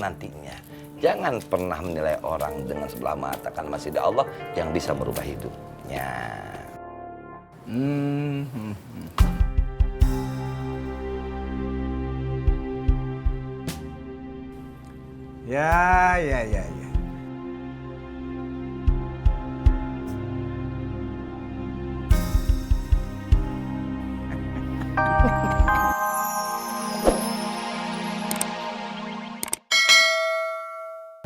nantinya. Jangan pernah menilai orang dengan sebelah mata, karena masih ada Allah yang bisa merubah hidupnya. Ya.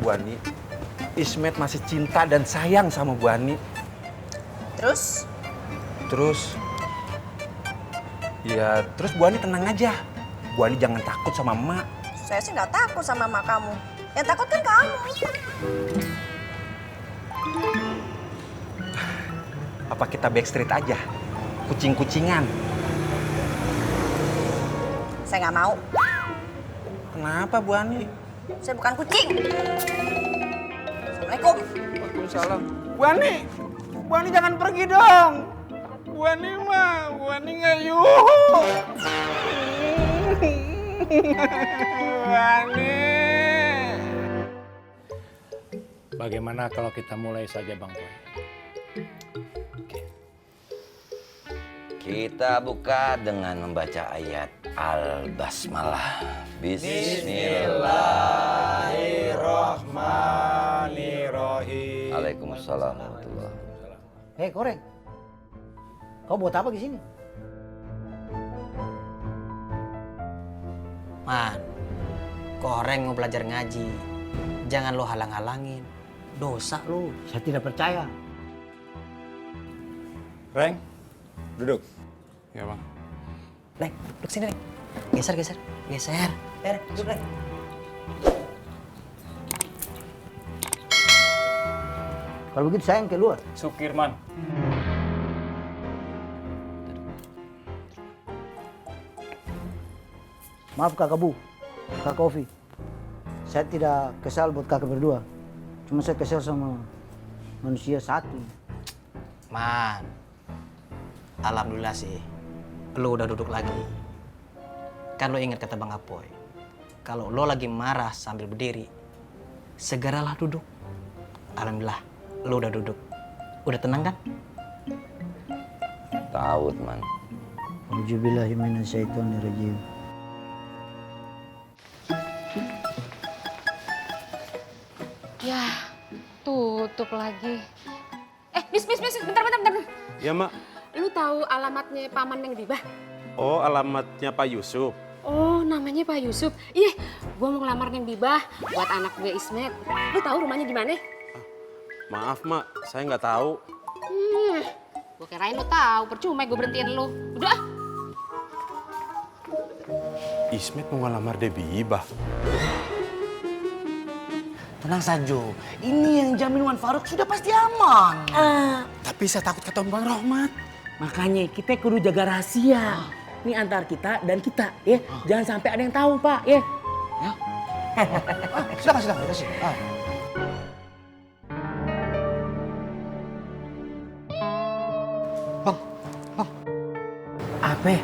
Bu Ani, Ismet masih cinta dan sayang sama Bu Ani. Terus? Terus Bu Ani tenang aja. Bu Ani jangan takut sama emak. Saya sih nggak takut sama emak kamu. Yang takut kan kamu. Apa kita backstreet aja? Kucing-kucingan. Saya nggak mau. Kenapa Bu Ani? Saya bukan kucing. Assalamualaikum. Waalaikumsalam. Bu Ani jangan pergi dong. Bu Ani nggak yuhu. Bu Ani. Bagaimana kalau kita mulai saja Bang Boy? Kita buka dengan membaca ayat Al-Basmalah. Bismillahirrahmanirrahim. Waalaikumsalam warahmatullahi wabarakatuh. Hei Koreng, kau buat apa di sini? Man, Koreng mau belajar ngaji. Jangan lo halang-halangin. Dosa lo. Saya tidak percaya. Reng, duduk. Ya Bang. Reng, duduk sini, Reng. Geser. Duduk, Reng. Kalau begitu saya yang keluar. Sukirman. Maaf kakak Bu, kakak Ovi. Saya tidak kesal buat kakak berdua. Cuma saya kesal sama manusia satu. Man, alhamdulillah sih. Lo udah duduk lagi. Kan lo ingat kata Bang Apoy. Kalau lo lagi marah sambil berdiri, segeralah duduk. Alhamdulillah, lo udah duduk. Udah tenang kan? Tahu, man. Auzubillahiminasyaitonirrajim. Ya, tutup lagi. Bis, bentar. Ya, Mak. Lu tahu alamatnya Paman Neng Bibah? Oh, alamatnya Pak Yusuf. Oh, namanya Pak Yusuf. Iya, gua mau ngelamar Neng Bibah buat anak gue Ismet. Lu tahu rumahnya di mana? Maaf, Mak. Saya nggak tahu. Gua kirain lu tahu, percuma gue berhentiin lu. Udah ah. Ismet mau ngelamar Debibah. Tenang saja. Ini yang jamin Wan Faruk sudah pasti aman. Tapi saya takut ketahuan Bang Rahmat. Makanya kita kudu jaga rahasia. Ini antar kita dan kita, ya. Jangan sampai ada yang tahu, Pak, ya. Silakan. Bang. Apa?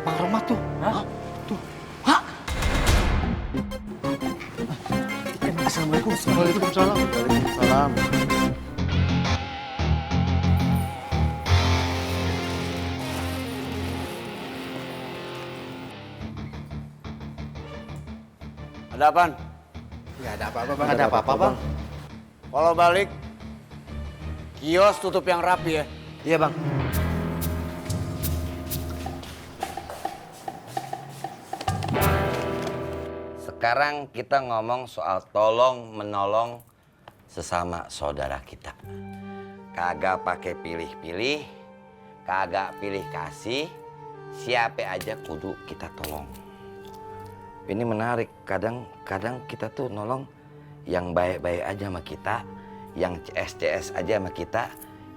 Bang Rahmat tuh. Assalamualaikum. Waalaikumsalam. Ada apaan? Nggak ada apa-apa Bang. Nggak ada apa-apa, Bang. Kalau balik, kios tutup yang rapi ya. Iya, Bang. Sekarang kita ngomong soal tolong menolong sesama saudara kita. Kagak pakai pilih-pilih, kagak pilih kasih, siapa aja kudu kita tolong. Ini menarik, kadang kita tuh nolong yang baik-baik aja sama kita, yang CS aja sama kita,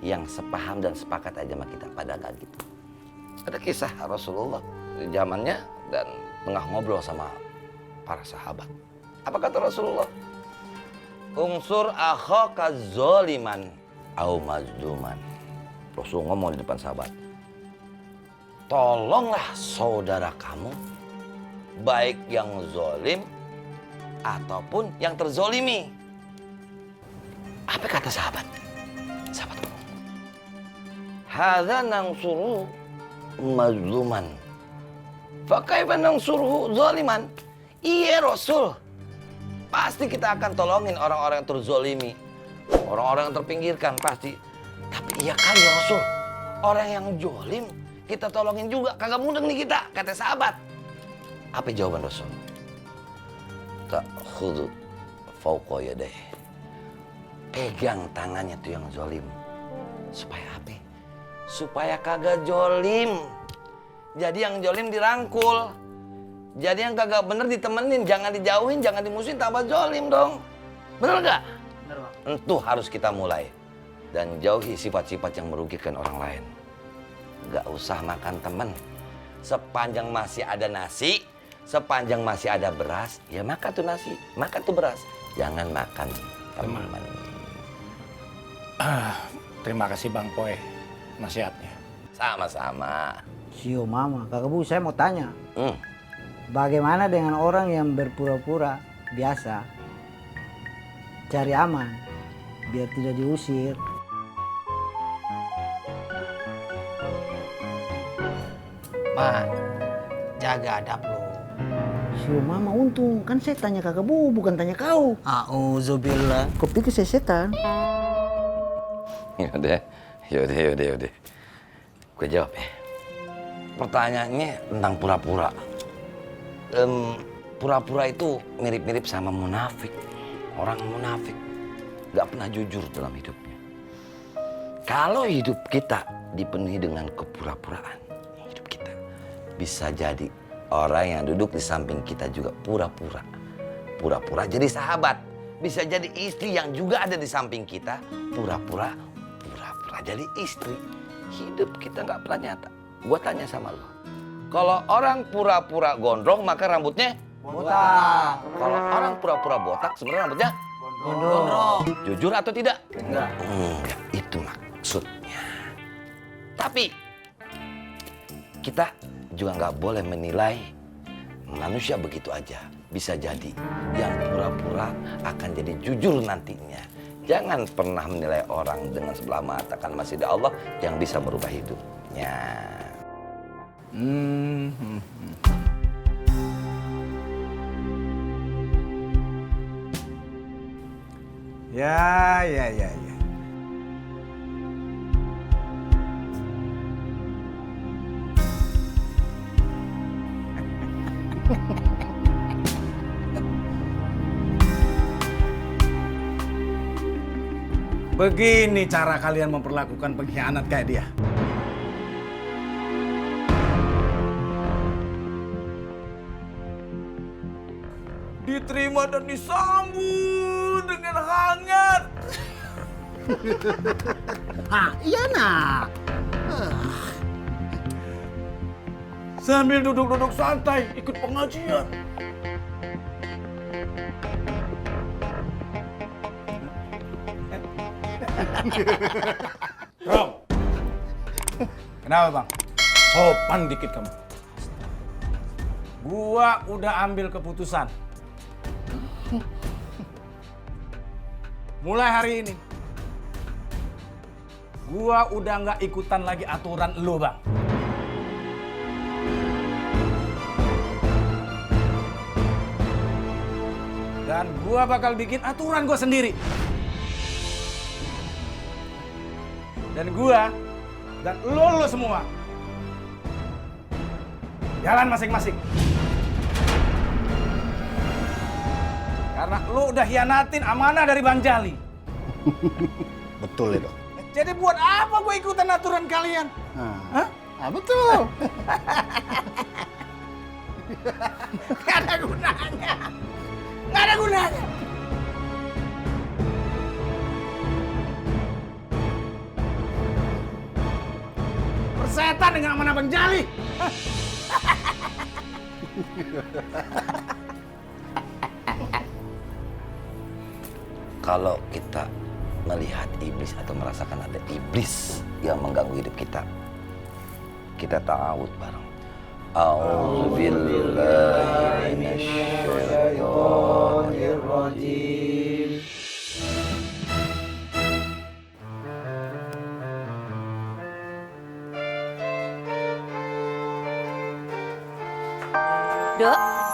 yang sepaham dan sepakat aja sama kita, padahal gak gitu. Ada kisah Rasulullah di zamannya dan tengah ngobrol sama para sahabat. Apa kata Rasulullah? Unsur akhaka zoliman au mazluman. Rasul ngomong di depan sahabat. Tolonglah saudara kamu, baik yang zolim ataupun yang terzolimi. Apa kata sahabat? Sahabat ngomong, hadza nansuru mazluman, fakaifa nansuru zaliman. Iya Rasul, pasti kita akan tolongin orang-orang yang terzolimi, orang-orang yang terpinggirkan pasti. Tapi iya kali ya Rasul, orang yang jolim kita tolongin juga, kagak mudeng nih kita, kata sahabat. Apa jawaban Rasul? Ta'khudhu fawqa yadayhi. Pegang tangannya tuh yang zolim. Supaya apa? Supaya kagak jolim. Jadi yang jolim dirangkul. Jadi yang kagak bener ditemenin, jangan dijauhin, jangan dimusuhin, tambah jolim dong. Bener gak? Bener, Bang. Itu harus kita mulai. Dan jauhi sifat-sifat yang merugikan orang lain. Gak usah makan temen. Sepanjang masih ada nasi, sepanjang masih ada beras, ya makan tuh nasi, makan tuh beras. Jangan makan teman. Terima kasih Bang Poe nasihatnya. Sama-sama. Sio mama, kakak bu saya mau tanya. Bagaimana dengan orang yang berpura-pura biasa cari aman biar tidak diusir? Man, jaga adab lo. Sio mama untung kan saya tanya kakak bu bukan tanya kau. Auzubillah. Kau pikir saya setan? Yaudah. Gue jawab ya. Pertanyaannya tentang pura-pura. Pura-pura itu mirip-mirip sama munafik. Orang munafik gak pernah jujur dalam hidupnya. Kalau hidup kita dipenuhi dengan kepura-puraan, hidup kita bisa jadi orang yang duduk di samping kita juga pura-pura. Pura-pura jadi sahabat. Bisa jadi istri yang juga ada di samping kita, pura-pura jadi istri. Hidup kita nggak pernah nyata. Gua tanya sama lo, kalau orang pura-pura gondrong maka rambutnya Botak. Kalau orang pura-pura botak sebenarnya rambutnya Gondrong. Jujur atau tidak? Enggak. Itu maksudnya. Tapi kita juga nggak boleh menilai manusia begitu aja. Bisa jadi yang pura-pura akan jadi jujur nantinya. Jangan pernah menilai orang dengan sebelah mata, kan masih ada Allah yang bisa merubah hidupnya. Ya. Begini cara kalian memperlakukan pengkhianat kayak dia. Diterima dan disambut dengan hangat. Iya nak. Sambil duduk-duduk santai ikut pengajian. Rom, Kenapa bang? sopan dikit kamu. Gua udah ambil keputusan. Mulai hari ini, gua udah nggak ikutan lagi aturan lu, Bang. Dan gua bakal bikin aturan gua sendiri. Dan gua dan lo semua jalan masing-masing. Karena lo udah hianatin amanah dari Bang Jali. Betul itu. Jadi buat apa gue ikutan aturan kalian? Hah? Betul. Gak ada gunanya. Gak ada gunanya. Persetan dengan amanah Bang Jali. Kalau kita melihat iblis atau merasakan ada iblis yang mengganggu hidup kita ta'awud bareng. A'udzubillahi minasyaitonir Dok,